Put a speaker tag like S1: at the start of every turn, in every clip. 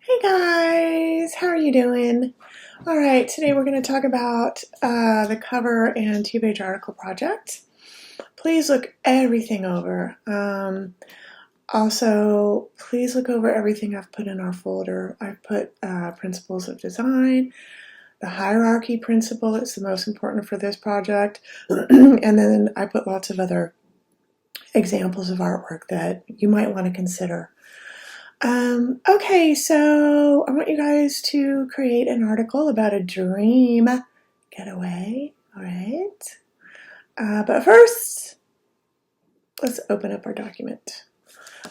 S1: Hey guys, how are you doing? All right, today we're going to talk about the cover and two-page article project. Please look everything over. Also, please look over everything I've put in our folder. I've put principles of design, the hierarchy principle, it's the most important for this project, and then I put lots of other examples of artwork that you might want to consider. Okay, so I want you guys to create an article about a dream getaway, all right? But first, let's open up our document.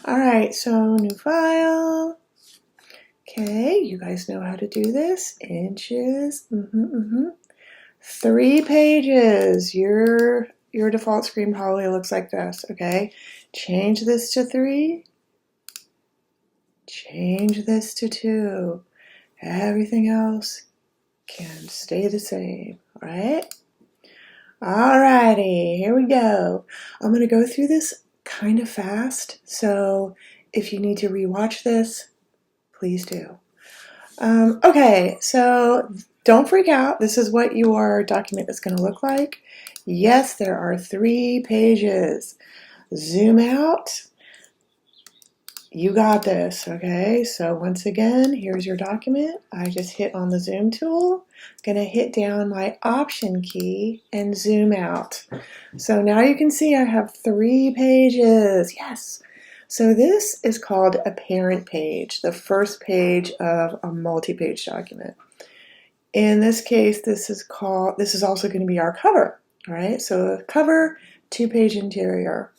S1: All right, so new file. Okay, you guys know how to do this. Inches, 3 pages. Your default screen probably looks like this, okay? Change this to 3. Change this to 2. Everything else can stay the same, all right? Alrighty, here we go. I'm going to go through this kind of fast, so if you need to rewatch this, please do. Okay, so don't freak out. This is what your document is going to look like. Yes, there are 3 pages. Zoom out. You got this, okay? So once again, here's your document. I just hit on the zoom tool. Gonna hit down my option key and zoom out. So now you can see I have 3 pages. Yes. So this is called a parent page, the first page of a multi-page document. In this case, this is also going to be our cover, all right? So cover, 2-page interior.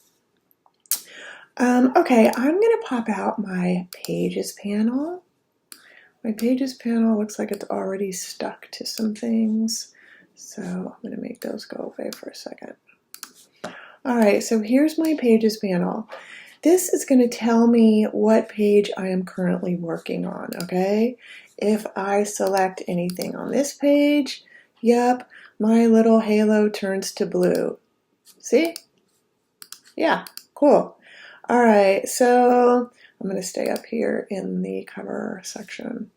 S1: Okay, I'm going to pop out my Pages panel. My Pages panel looks like it's already stuck to some things, so I'm going to make those go away for a second. All right, so here's my Pages panel. This is going to tell me what page I am currently working on, okay? If I select anything on this page, yep, my little halo turns to blue. See? Yeah, cool. All right, so I'm going to stay up here in the cover section.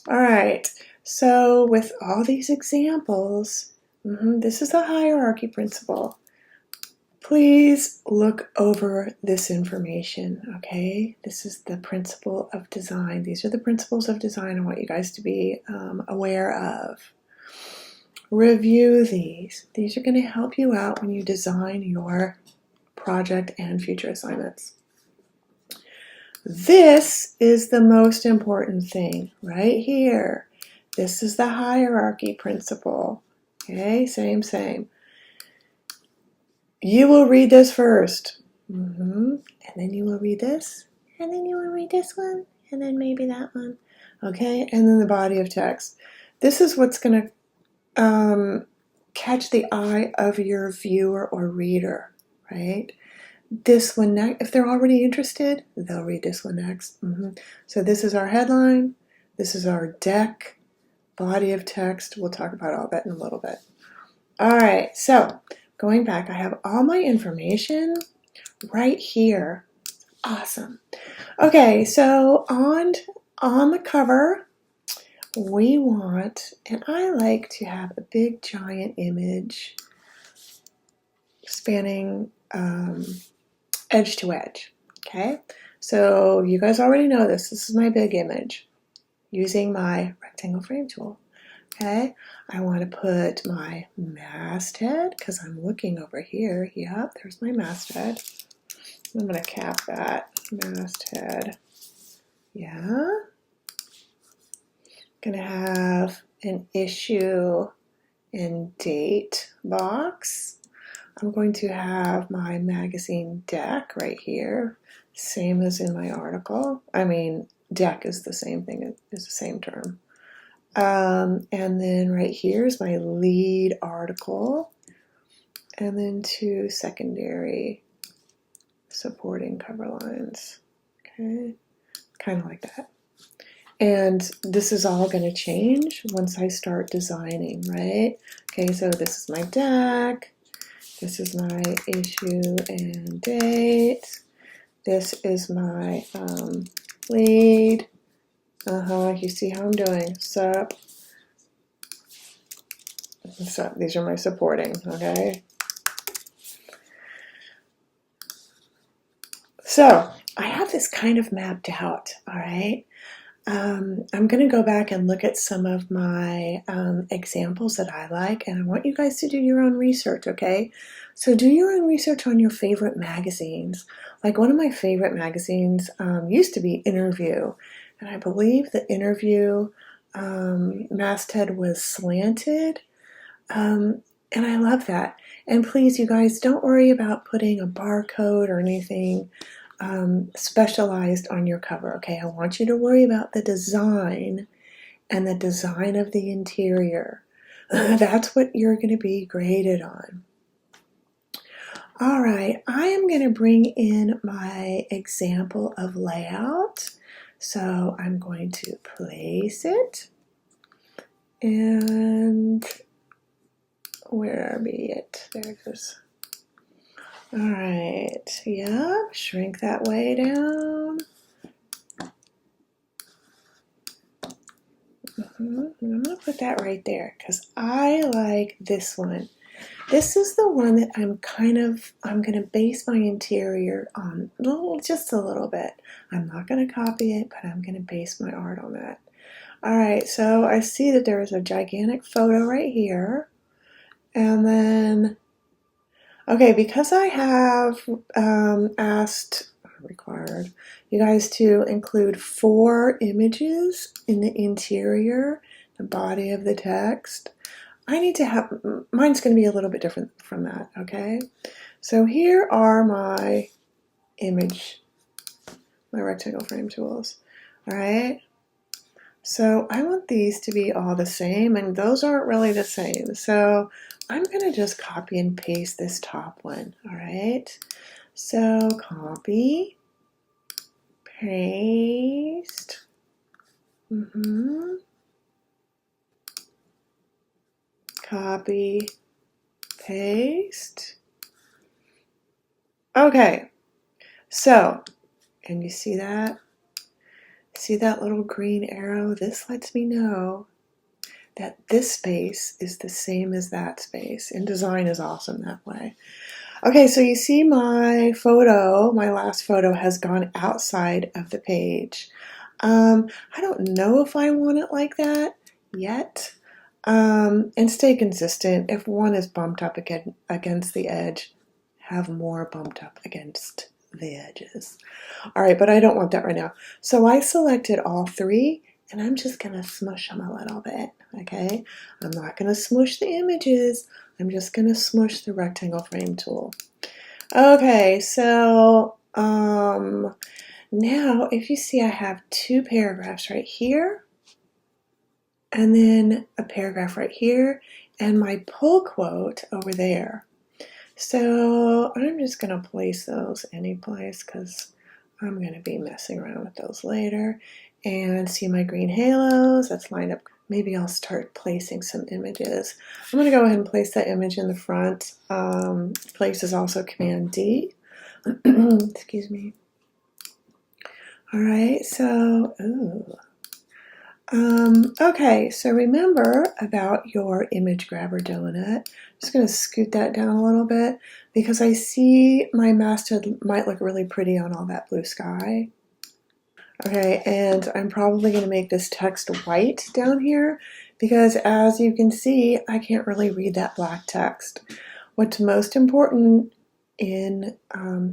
S1: All right, so with all these examples, this is the hierarchy principle. Please look over this information, okay? This is the principle of design. These are the principles of design I want you guys to be aware of. Review these. These are going to help you out when you design your project and future assignments. This is the most important thing right here. This is the hierarchy principle. Okay, same. You will read this first. And then you will read this. And then you will read this one. And then maybe that one. Okay, and then the body of text. This is what's going to catch the eye of your viewer or reader, right? This one next, if they're already interested, they'll read this one next. So this is our headline. This is our deck, body of text. We'll talk about all that in a little bit. All right, so going back, I have all my information right here. Awesome. Okay, so on the cover, we want, and I like to have a big giant image spanning edge to edge, okay? So you guys already know this. This is my big image using my rectangle frame tool, okay? I want to put my masthead because I'm looking over here. Yep, there's my masthead. I'm going to cap that masthead. Yeah. Going to have an issue and date box. I'm going to have my magazine deck right here, same as in my article. I mean, deck is the same thing, it's the same term. And then right here is my lead article, and then 2 secondary supporting cover lines. Okay, kind of like that. And this is all going to change once I start designing, right? Okay, so this is my deck. This is my issue and date. This is my lead. You see how I'm doing. Sup. Sup. These are my supporting, okay? So I have this kind of mapped out, all right? I'm going to go back and look at some of my examples that I like, and I want you guys to do your own research, okay? So do your own research on your favorite magazines. Like one of my favorite magazines used to be Interview, and I believe the Interview masthead was slanted, and I love that. And please, you guys, don't worry about putting a barcode or anything specialized on your cover, okay? I want you to worry about the design and the design of the interior. That's what you're going to be graded on. All right, I am going to bring in my example of layout. So I'm going to place it, and where be it? There it goes. All right, yep, shrink that way down. I'm going to put that right there because I like this one. This is the one that I'm going to base my interior on just a little bit. I'm not going to copy it, but I'm going to base my art on that. All right, so I see that there is a gigantic photo right here. And then, okay, because I have required you guys to include 4 images in the interior, the body of the text, I need to have, mine's going to be a little bit different from that, okay? So here are my rectangle frame tools, all right? So I want these to be all the same, and those aren't really the same. So I'm going to just copy and paste this top one, all right? So copy, paste, copy, paste. Okay, so, and you see that? See that little green arrow? This lets me know that this space is the same as that space. InDesign is awesome that way. Okay, so you see my photo, my last photo has gone outside of the page. I don't know if I want it like that yet. And stay consistent. If one is bumped up against the edge, have more bumped up against the edges. All right, but I don't want that right now. So I selected all 3, and I'm just going to smush them a little bit, okay? I'm not going to smush the images. I'm just going to smush the rectangle frame tool. Okay, so now if you see, I have 2 paragraphs right here, and then a paragraph right here, and my pull quote over there. So I'm just going to place those any place because I'm going to be messing around with those later. And see my green halos, that's lined up. Maybe I'll start placing some images. I'm going to go ahead and place that image in the front. Place is also Command D. Excuse me. All right, so, okay, so remember about your image grabber donut. I'm just going to scoot that down a little bit because I see my masthead might look really pretty on all that blue sky. Okay, and I'm probably going to make this text white down here because as you can see, I can't really read that black text. What's most important in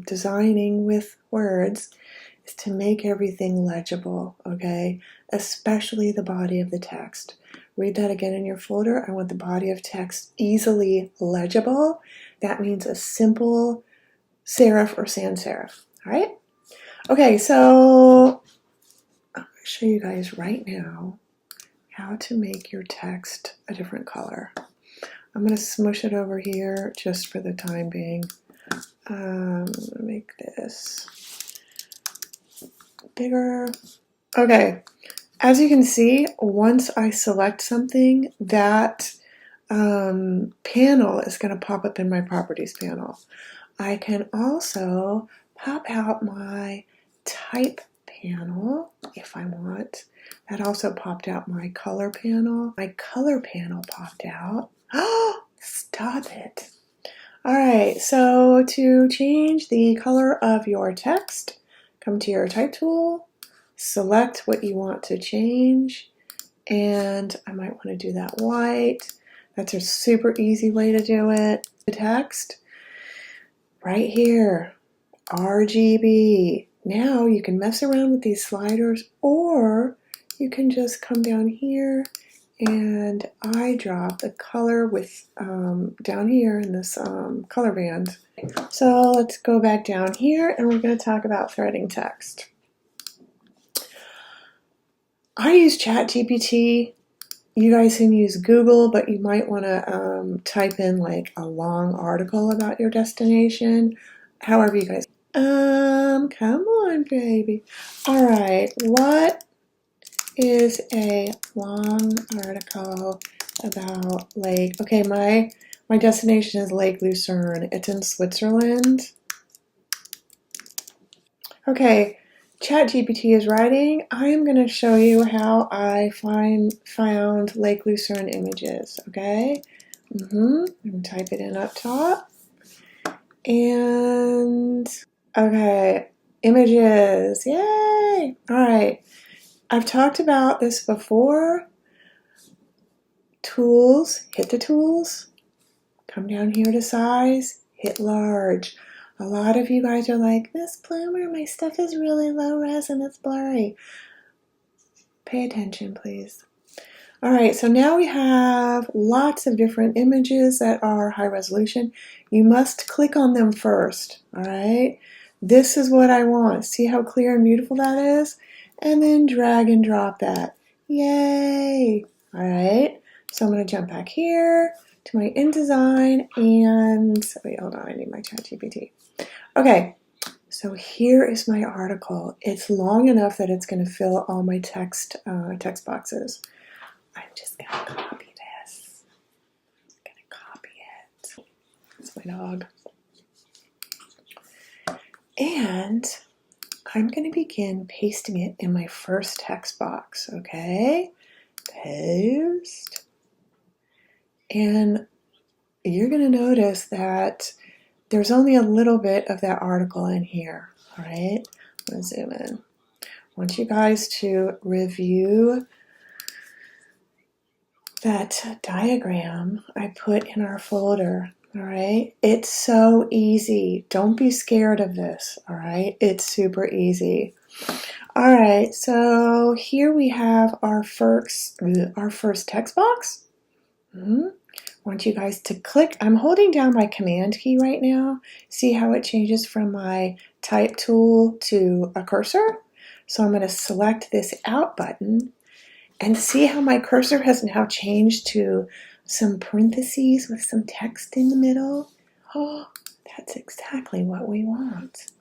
S1: designing with words is to make everything legible, okay? Especially the body of the text. Read that again in your folder. I want the body of text easily legible. That means a simple serif or sans serif, all right? Okay, so I'm going to show you guys right now how to make your text a different color. I'm going to smush it over here just for the time being. I'm going to make this bigger. Okay, as you can see, once I select something, that panel is going to pop up in my properties panel. I can also pop out my type panel if I want. That also popped out my color panel. My color panel popped out. Oh, stop it. All right, so to change the color of your text, come to your type tool, select what you want to change, and I might want to do that white. That's a super easy way to do it. The text right here, RGB. Now you can mess around with these sliders, or you can just come down here and I drop the color with down here in this color band. So let's go back down here and we're going to talk about threading text. I use ChatGPT. You guys can use Google, but you might want to type in like a long article about your destination. However you guys. Come on, baby. All right, what is a long article about Lake? Okay, my destination is Lake Lucerne. It's in Switzerland. Okay, ChatGPT is writing. I am going to show you how I found Lake Lucerne images. Okay, I'm going to type it in up top. And okay, images. Yay! All right. I've talked about this before. Tools, hit the tools. Come down here to size, hit large. A lot of you guys are like, Miss Bloomer, my stuff is really low res and it's blurry. Pay attention, please. All right, so now we have lots of different images that are high resolution. You must click on them first, all right? This is what I want. See how clear and beautiful that is? And then drag and drop that. Yay! All right, so I'm going to jump back here to my InDesign and, wait, hold on, I need my ChatGPT. Okay, so here is my article. It's long enough that it's going to fill all my text boxes. I'm just going to copy this. I'm going to copy it. That's my dog. And I'm going to begin pasting it in my first text box, okay? Paste. And you're going to notice that there's only a little bit of that article in here, all right? I'm going to zoom in. I want you guys to review that diagram I put in our folder, all right? It's so easy. Don't be scared of this, all right? It's super easy. All right, so here we have our first text box. I want you guys to click. I'm holding down my command key right now. See how it changes from my type tool to a cursor? So I'm going to select this out button. And see how my cursor has now changed to some parentheses with some text in the middle? Oh, that's exactly what we want.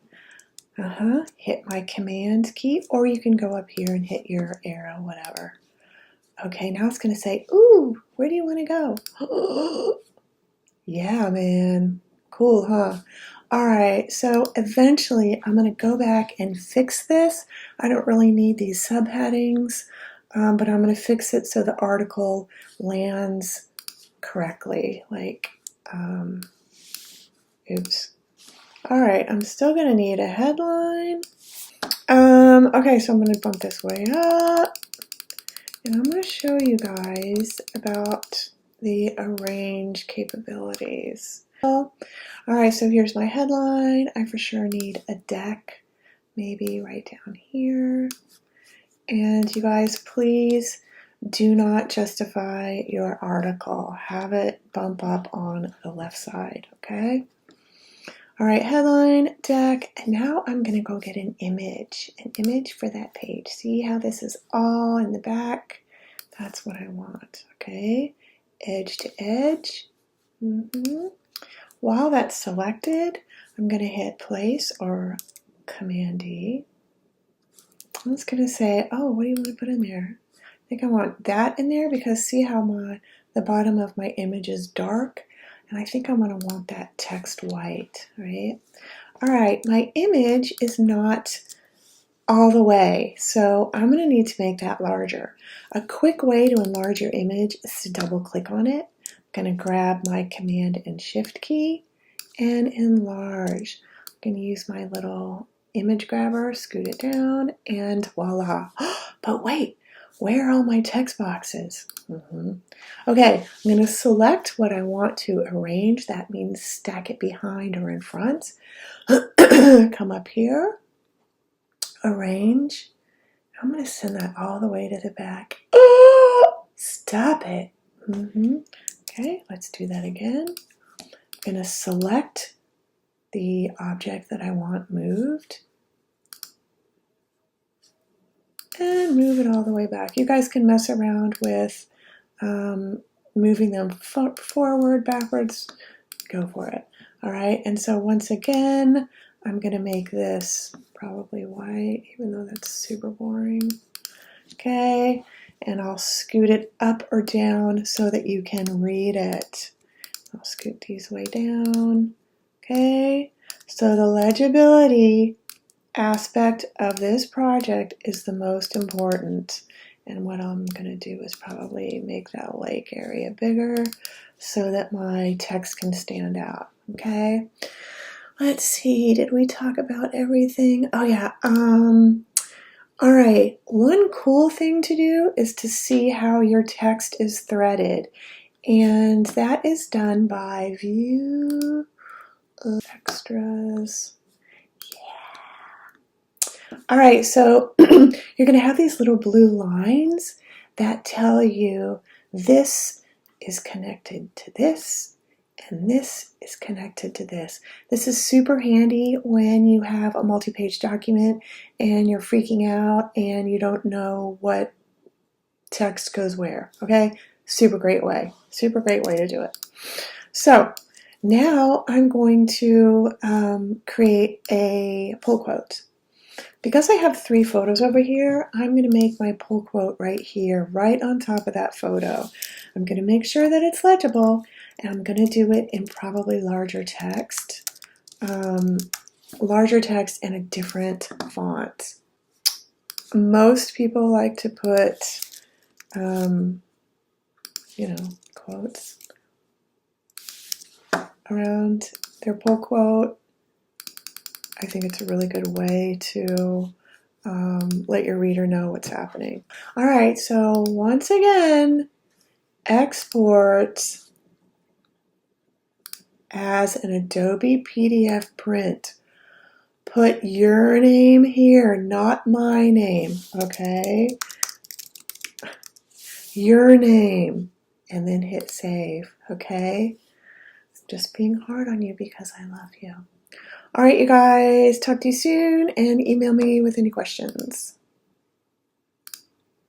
S1: Hit my command key, or you can go up here and hit your arrow, whatever. Okay, now it's going to say, ooh, where do you want to go? Yeah, man. Cool, huh? All right, so eventually I'm going to go back and fix this. I don't really need these subheadings. But I'm going to fix it so the article lands correctly. Like, oops. All right, I'm still going to need a headline. Okay, so I'm going to bump this way up. And I'm going to show you guys about the arrange capabilities. All right, so here's my headline. I for sure need a deck, maybe right down here. And you guys, please do not justify your article. Have it bump up on the left side, okay? All right, headline, deck, and now I'm going to go get an image for that page. See how this is all in the back? That's what I want, okay? Edge to edge. While that's selected, I'm going to hit place or Command D. I'm just going to say, oh, what do you want to put in there? I think I want that in there because see how the bottom of my image is dark? And I think I'm going to want that text white, right? All right, my image is not all the way. So I'm going to need to make that larger. A quick way to enlarge your image is to double click on it. I'm going to grab my Command and Shift key and enlarge. I'm going to use my little image grabber, scoot it down, and voila. But wait, where are all my text boxes? Okay, I'm going to select what I want to arrange. That means stack it behind or in front. Come up here, arrange. I'm going to send that all the way to the back. Stop it. Okay, let's do that again. I'm going to select the object that I want moved and move it all the way back. You guys can mess around with moving them forward, backwards, go for it. All right, and so once again, I'm going to make this probably white, even though that's super boring. Okay, and I'll scoot it up or down so that you can read it. I'll scoot these way down. Okay, so the legibility aspect of this project is the most important. And what I'm going to do is probably make that lake area bigger so that my text can stand out. Okay, let's see, did we talk about everything? Oh yeah, all right, one cool thing to do is to see how your text is threaded. And that is done by View Extras. All right, so you're going to have these little blue lines that tell you this is connected to this, and this is connected to this. This is super handy when you have a multi-page document and you're freaking out and you don't know what text goes where, okay? Super great way to do it. So now I'm going to create a pull quote. Because I have 3 photos over here, I'm going to make my pull quote right here, right on top of that photo. I'm going to make sure that it's legible, and I'm going to do it in probably larger text and a different font. Most people like to put, quotes around their pull quote. I think it's a really good way to let your reader know what's happening. All right, so once again, export as an Adobe PDF print. Put your name here, not my name, okay? Your name, and then hit save, okay? Just being hard on you because I love you. All right, you guys, talk to you soon and email me with any questions.